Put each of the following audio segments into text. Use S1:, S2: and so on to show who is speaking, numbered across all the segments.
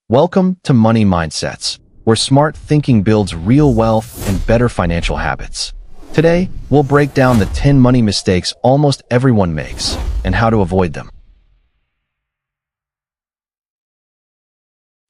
S1: Welcome to Money Mindsets, where smart thinking builds real wealth and better financial habits. Today, we'll break down the 10 money mistakes almost everyone makes and how to avoid them.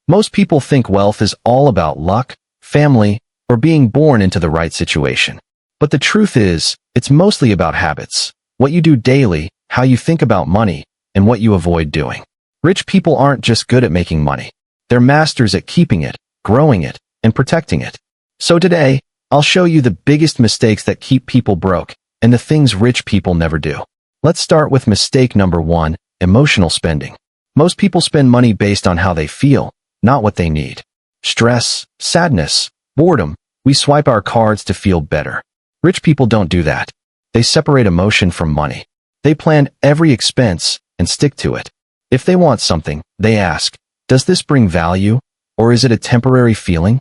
S1: Most people think wealth is all about luck, family, or being born into the right situation. But the truth is, it's mostly about habits, what you do daily, how you think about money, and what you avoid doing. Rich people aren't just good at making money. They're masters at keeping it, growing it, and protecting it. So today, I'll show you the biggest mistakes that keep people broke and the things rich people never do. Let's start with mistake number 1, emotional spending. Most people spend money based on how they feel, not what they need. Stress, sadness, boredom, we swipe our cards to feel better. Rich people don't do that. They separate emotion from money. They plan every expense and stick to it. If they want something, they ask, does this bring value, or is it a temporary feeling?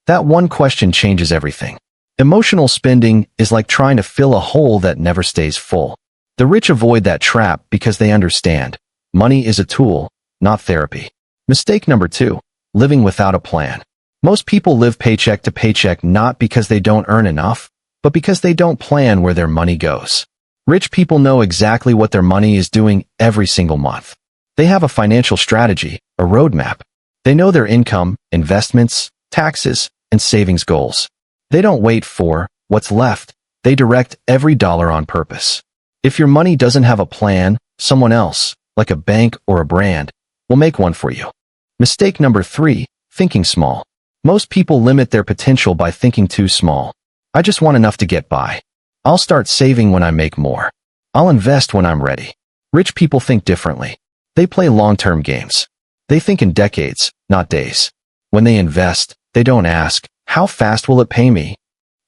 S1: That one question changes everything. Emotional spending is like trying to fill a hole that never stays full. The rich avoid that trap because they understand. Money is a tool, not therapy. Mistake number 2, living without a plan. Most people live paycheck to paycheck not because they don't earn enough, but because they don't plan where their money goes. Rich people know exactly what their money is doing every single month. They have a financial strategy, a roadmap. They know their income, investments, taxes, and savings goals. They don't wait for what's left. They direct every dollar on purpose. If your money doesn't have a plan, someone else, like a bank or a brand, will make one for you. Mistake number 3, thinking small. Most people limit their potential by thinking too small. I just want enough to get by. I'll start saving when I make more. I'll invest when I'm ready. Rich people think differently. They play long-term games. They think in decades, not days. When they invest, they don't ask, how fast will it pay me?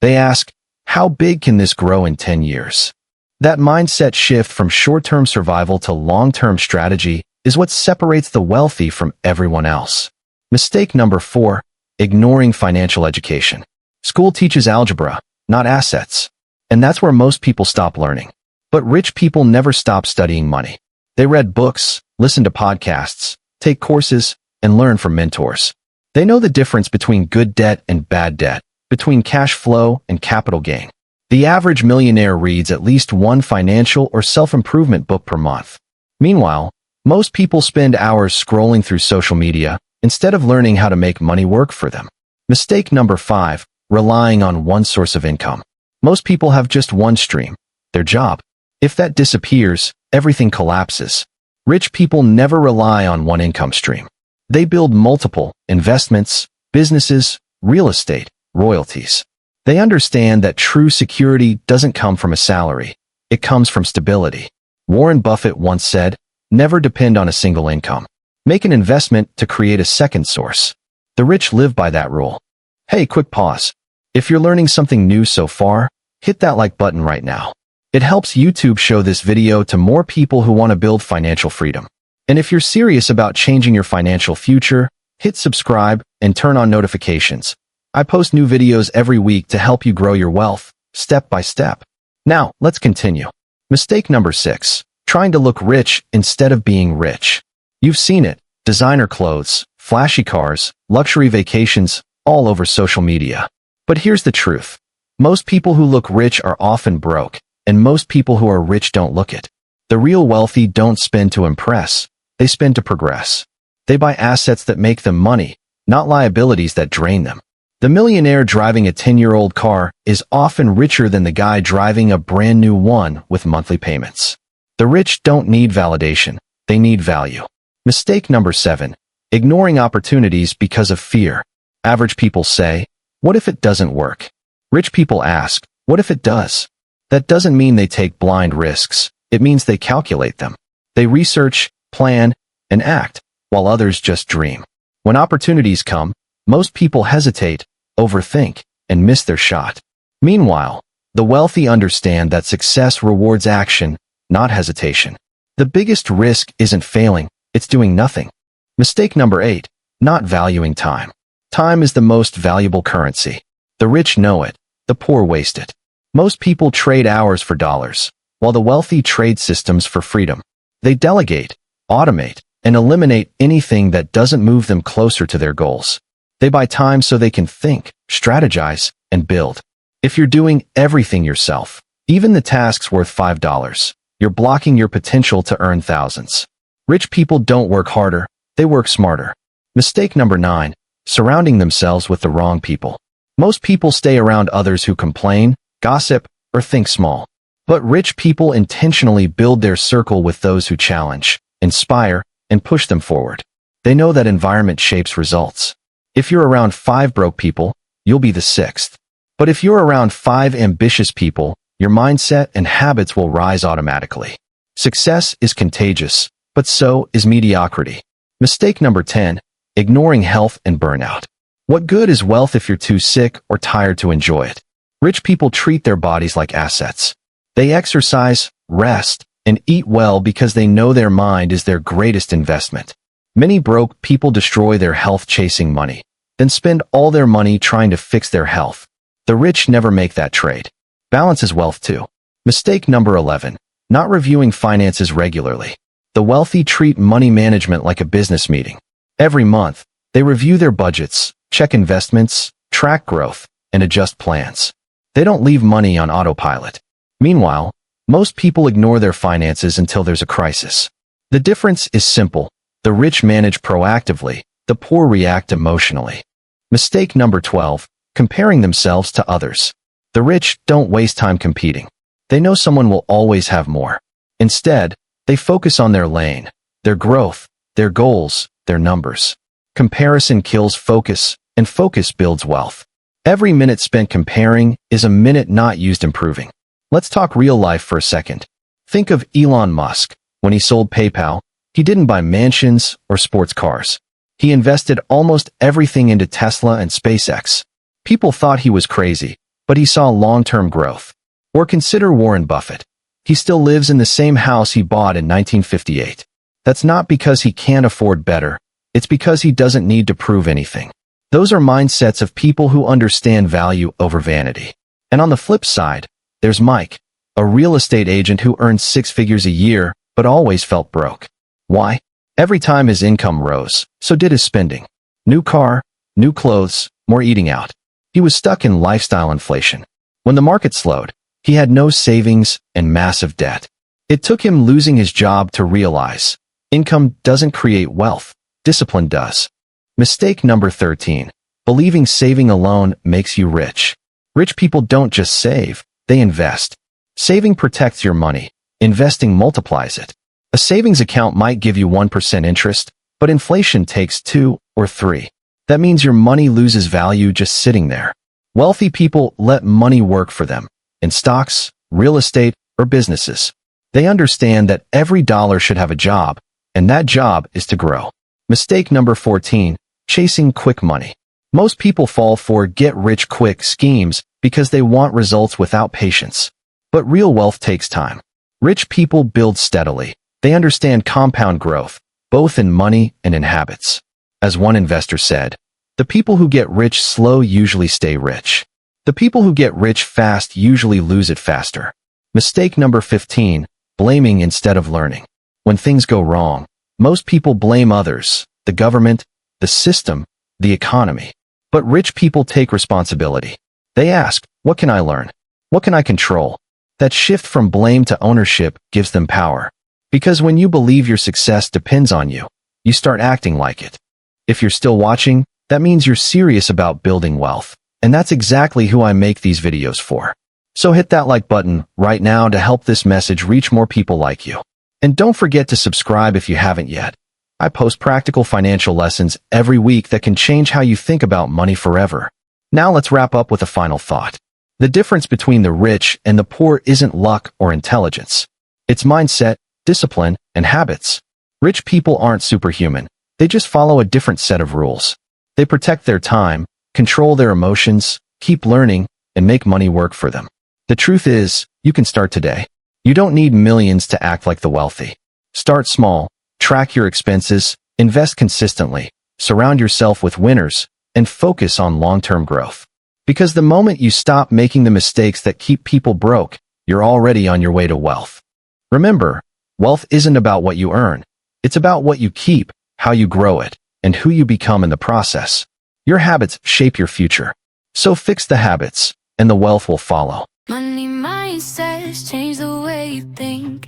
S1: They ask, how big can this grow in 10 years? That mindset shift from short-term survival to long-term strategy is what separates the wealthy from everyone else. Mistake number 4, ignoring financial education. School teaches algebra, not assets. And that's where most people stop learning. But rich people never stop studying money. They read books, listen to podcasts, take courses, and learn from mentors. They know the difference between good debt and bad debt, between cash flow and capital gain. The average millionaire reads at least one financial or self-improvement book per month. Meanwhile, most people spend hours scrolling through social media instead of learning how to make money work for them. Mistake number 5, relying on one source of income. Most people have just one stream, their job. If that disappears, everything collapses. Rich people never rely on one income stream. They build multiple investments, businesses, real estate, royalties. They understand that true security doesn't come from a salary. It comes from stability. Warren Buffett once said, never depend on a single income. Make an investment to create a second source. The rich live by that rule. Hey, quick pause. If you're learning something new so far, hit that like button right now. It helps YouTube show this video to more people who want to build financial freedom. And if you're serious about changing your financial future, hit subscribe and turn on notifications. I post new videos every week to help you grow your wealth, step by step. Now, let's continue. Mistake number 6, trying to look rich instead of being rich. You've seen it, designer clothes, flashy cars, luxury vacations, all over social media. But here's the truth. Most people who look rich are often broke, and most people who are rich don't look it. The real wealthy don't spend to impress, they spend to progress. They buy assets that make them money, not liabilities that drain them. The millionaire driving a 10-year-old car is often richer than the guy driving a brand new one with monthly payments. The rich don't need validation, they need value. Mistake number 7, ignoring opportunities because of fear. Average people say, what if it doesn't work? Rich people ask, what if it does? That doesn't mean they take blind risks. It means they calculate them. They research, plan, and act, while others just dream. When opportunities come, most people hesitate, overthink, and miss their shot. Meanwhile, the wealthy understand that success rewards action, not hesitation. The biggest risk isn't failing, it's doing nothing. Mistake number 8, not valuing time. Time is the most valuable currency. The rich know it, the poor waste it. Most people trade hours for dollars, while the wealthy trade systems for freedom. They delegate, automate, and eliminate anything that doesn't move them closer to their goals. They buy time so they can think, strategize, and build. If you're doing everything yourself, even the tasks worth $5, you're blocking your potential to earn thousands. Rich people don't work harder, they work smarter. Mistake number 9, surrounding themselves with the wrong people. Most people stay around others who complain, gossip, or think small. But rich people intentionally build their circle with those who challenge, inspire, and push them forward. They know that environment shapes results. If you're around 5 broke people, you'll be the 6th. But if you're around 5 ambitious people, your mindset and habits will rise automatically. Success is contagious, but so is mediocrity. Mistake number 10, ignoring health and burnout. What good is wealth if you're too sick or tired to enjoy it? Rich people treat their bodies like assets. They exercise, rest, and eat well because they know their mind is their greatest investment. Many broke people destroy their health chasing money, then spend all their money trying to fix their health. The rich never make that trade. Balance is wealth too. Mistake number 11, not reviewing finances regularly. The wealthy treat money management like a business meeting. Every month, they review their budgets, check investments, track growth, and adjust plans. They don't leave money on autopilot. Meanwhile, most people ignore their finances until there's a crisis. The difference is simple. The rich manage proactively, the poor react emotionally. Mistake number 12, comparing themselves to others. The rich don't waste time competing. They know someone will always have more. Instead, they focus on their lane, their growth, their goals, their numbers. Comparison kills focus, and focus builds wealth. Every minute spent comparing is a minute not used improving. Let's talk real life for a second. Think of Elon Musk. When he sold PayPal, he didn't buy mansions or sports cars. He invested almost everything into Tesla and SpaceX. People thought he was crazy, but he saw long-term growth. Or consider Warren Buffett. He still lives in the same house he bought in 1958. That's not because he can't afford better. It's because he doesn't need to prove anything. Those are mindsets of people who understand value over vanity. And on the flip side, there's Mike, a real estate agent who earned 6 figures a year, but always felt broke. Why? Every time his income rose, so did his spending. New car, new clothes, more eating out. He was stuck in lifestyle inflation. When the market slowed, he had no savings and massive debt. It took him losing his job to realize, income doesn't create wealth, discipline does. Mistake number 13, believing saving alone makes you rich. Rich people don't just save, they invest. Saving protects your money, investing multiplies it. A savings account might give you 1% interest, but inflation takes 2 or 3. That means your money loses value just sitting there. Wealthy people let money work for them, in stocks, real estate, or businesses. They understand that every dollar should have a job, and that job is to grow. Mistake number 14, chasing quick money. Most people fall for get-rich-quick schemes because they want results without patience. But real wealth takes time. Rich people build steadily. They understand compound growth, both in money and in habits. As one investor said, the people who get rich slow usually stay rich. The people who get rich fast usually lose it faster. Mistake number 15, blaming instead of learning. When things go wrong, most people blame others, the government, the system, the economy. But rich people take responsibility. They ask, what can I learn? What can I control? That shift from blame to ownership gives them power. Because when you believe your success depends on you, you start acting like it. If you're still watching, that means you're serious about building wealth. And that's exactly who I make these videos for. So hit that like button right now to help this message reach more people like you. And don't forget to subscribe if you haven't yet. I post practical financial lessons every week that can change how you think about money forever. Now let's wrap up with a final thought. The difference between the rich and the poor isn't luck or intelligence. It's mindset, discipline, and habits. Rich people aren't superhuman. They just follow a different set of rules. They protect their time, control their emotions, keep learning, and make money work for them. The truth is, you can start today. You don't need millions to act like the wealthy. Start small, track your expenses, invest consistently, surround yourself with winners, and focus on long-term growth. Because the moment you stop making the mistakes that keep people broke, you're already on your way to wealth. Remember, wealth isn't about what you earn. It's about what you keep, how you grow it, and who you become in the process. Your habits shape your future. So fix the habits, and the wealth will follow.
S2: Money mindsets change the way you think.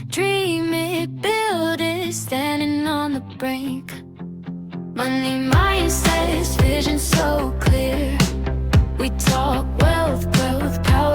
S2: Dream it, build it, standing on the brink. Money mindsets, vision so clear. We talk wealth, growth, power.